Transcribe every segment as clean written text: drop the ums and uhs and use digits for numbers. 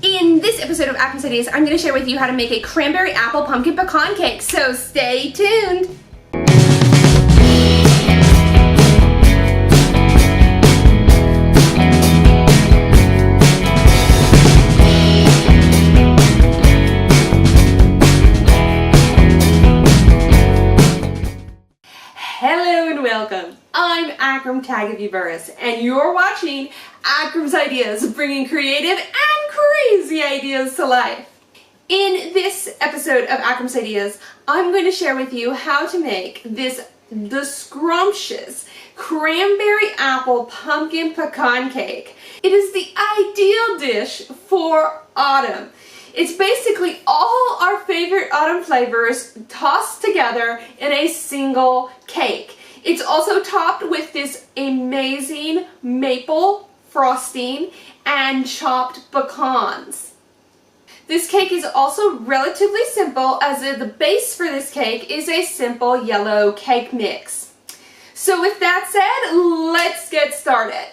In this episode of Akram's Ideas, I'm going to share with you how to make a cranberry apple pumpkin pecan cake, so stay tuned! Hello and welcome! I'm Akram Tagaviburus, and you're watching Akram's Ideas, bringing creative and crazy ideas to life. In this episode of Akram's Ideas, I'm going to share with you how to make the scrumptious cranberry apple pumpkin pecan cake. It is the ideal dish for autumn. It's basically all our favorite autumn flavors tossed together in a single cake. It's also topped with this amazing maple frosting and chopped pecans. This cake is also relatively simple, as the base for this cake is a simple yellow cake mix. So with that said, let's get started.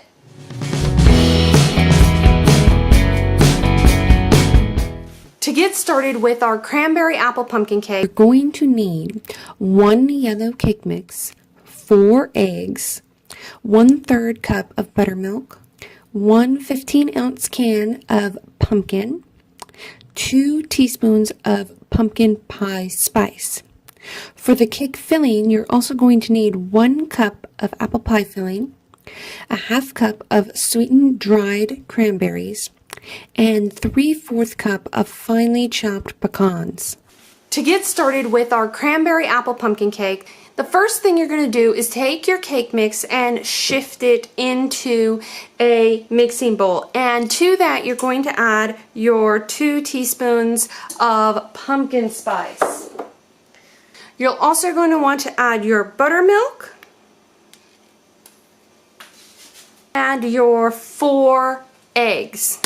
To get started with our cranberry apple pumpkin cake, you're going to need 1 yellow cake mix, 4 eggs, 1/3 cup of buttermilk, 1 15-ounce can of pumpkin, 2 teaspoons of pumpkin pie spice. For the cake filling, you're also going to need 1 cup of apple pie filling, a 1/2 cup of sweetened dried cranberries, and 3/4 cup of finely chopped pecans. To get started with our cranberry apple pumpkin cake, the first thing you're going to do is take your cake mix and shift it into a mixing bowl. And to that, you're going to add your 2 teaspoons of pumpkin spice. You're also going to want to add your buttermilk and your 4 eggs.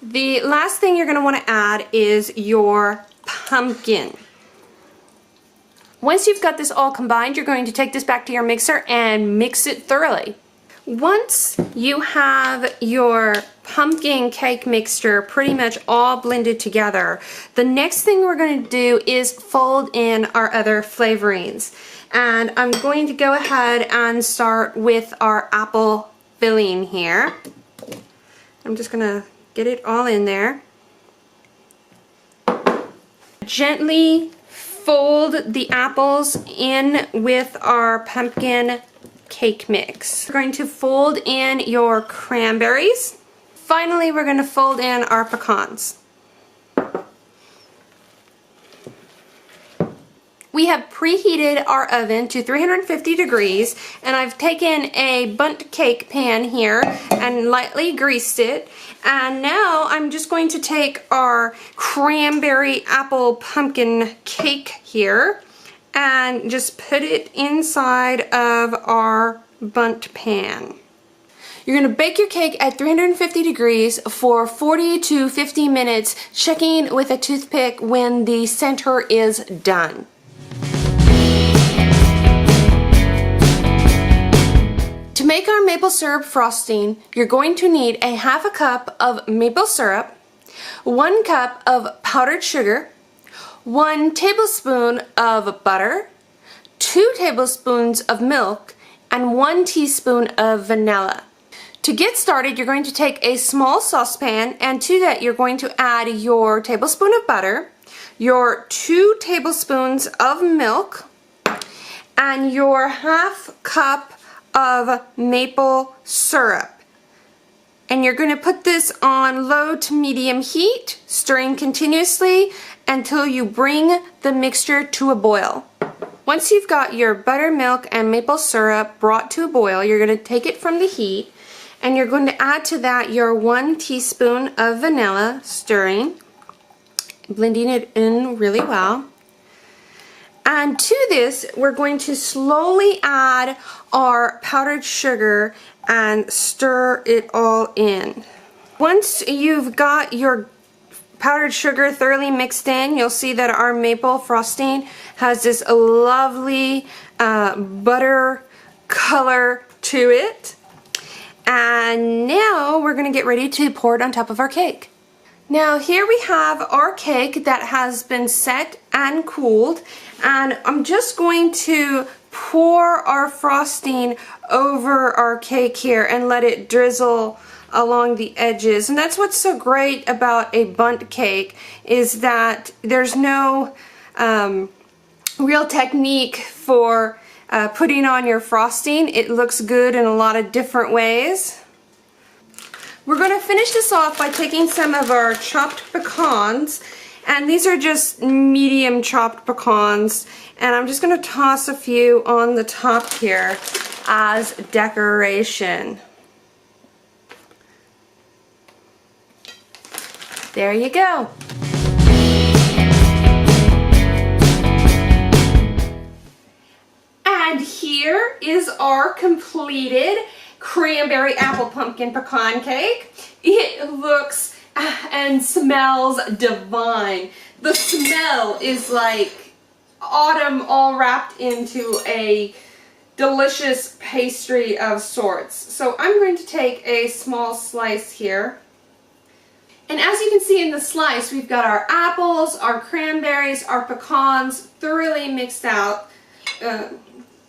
The last thing you're going to want to add is your pumpkin. Once you've got this all combined, you're going to take this back to your mixer and mix it thoroughly. Once you have your pumpkin cake mixture pretty much all blended together, the next thing we're going to do is fold in our other flavorings. And I'm going to go ahead and start with our apple filling here. I'm just going to get it all in there. Gently fold the apples in with our pumpkin cake mix. We're going to fold in your cranberries. Finally, we're going to fold in our pecans. We have preheated our oven to 350 degrees, and I've taken a bundt cake pan here and lightly greased it. And now I'm just going to take our cranberry apple pumpkin cake here and just put it inside of our bundt pan. You're going to bake your cake at 350 degrees for 40 to 50 minutes, checking with a toothpick when the center is done. To make our maple syrup frosting, you're going to need a 1/2 cup of maple syrup, 1 cup of powdered sugar, 1 tablespoon of butter, 2 tablespoons of milk, and 1 teaspoon of vanilla. To get started, you're going to take a small saucepan, and to that you're going to add your tablespoon of butter, your 2 tablespoons of milk, and your 1/2 cup of maple syrup. And you're going to put this on low to medium heat, stirring continuously until you bring the mixture to a boil. Once you've got your buttermilk and maple syrup brought to a boil, you're going to take it from the heat, and you're going to add to that your 1 teaspoon of vanilla, stirring, blending it in really well. And to this, we're going to slowly add our powdered sugar and stir it all in. Once you've got your powdered sugar thoroughly mixed in, you'll see that our maple frosting has this lovely butter color to it. And now we're going to get ready to pour it on top of our cake. Now here we have our cake that has been set and cooled, and I'm just going to pour our frosting over our cake here and let it drizzle along the edges. And that's what's so great about a bundt cake, is that there's no real technique for putting on your frosting. It looks good in a lot of different ways. We're going to finish this off by taking some of our chopped pecans, and these are just medium chopped pecans, and I'm just going to toss a few on the top here as decoration. There you go. And here is our completed cranberry apple pumpkin pecan cake. It looks and smells divine. The smell is like autumn all wrapped into a delicious pastry of sorts. So I'm going to take a small slice here. And as you can see in the slice, we've got our apples, our cranberries, our pecans thoroughly mixed out,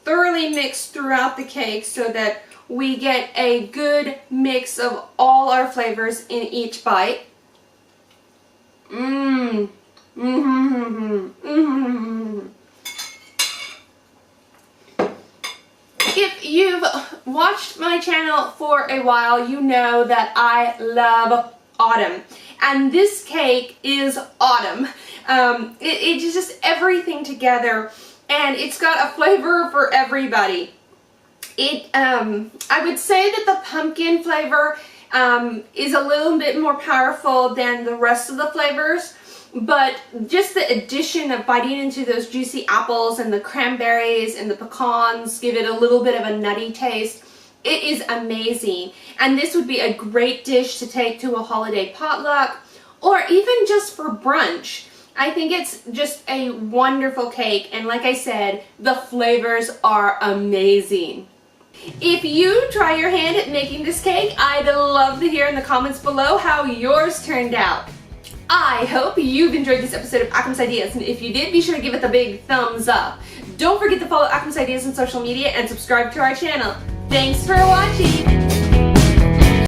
thoroughly mixed throughout the cake so that we get a good mix of all our flavors in each bite. Mmm. Mmm. Mmm. If you've watched my channel for a while, you know that I love autumn, and this cake is autumn. It's just everything together, and it's got a flavor for everybody. I would say that the pumpkin flavor is a little bit more powerful than the rest of the flavors, but just the addition of biting into those juicy apples and the cranberries and the pecans give it a little bit of a nutty taste. It is amazing, and this would be a great dish to take to a holiday potluck or even just for brunch. I think it's just a wonderful cake, and like I said, the flavors are amazing. If you try your hand at making this cake, I'd love to hear in the comments below how yours turned out. I hope you've enjoyed this episode of Akram's Ideas, and if you did, be sure to give it the big thumbs up. Don't forget to follow Akram's Ideas on social media and subscribe to our channel. Thanks for watching!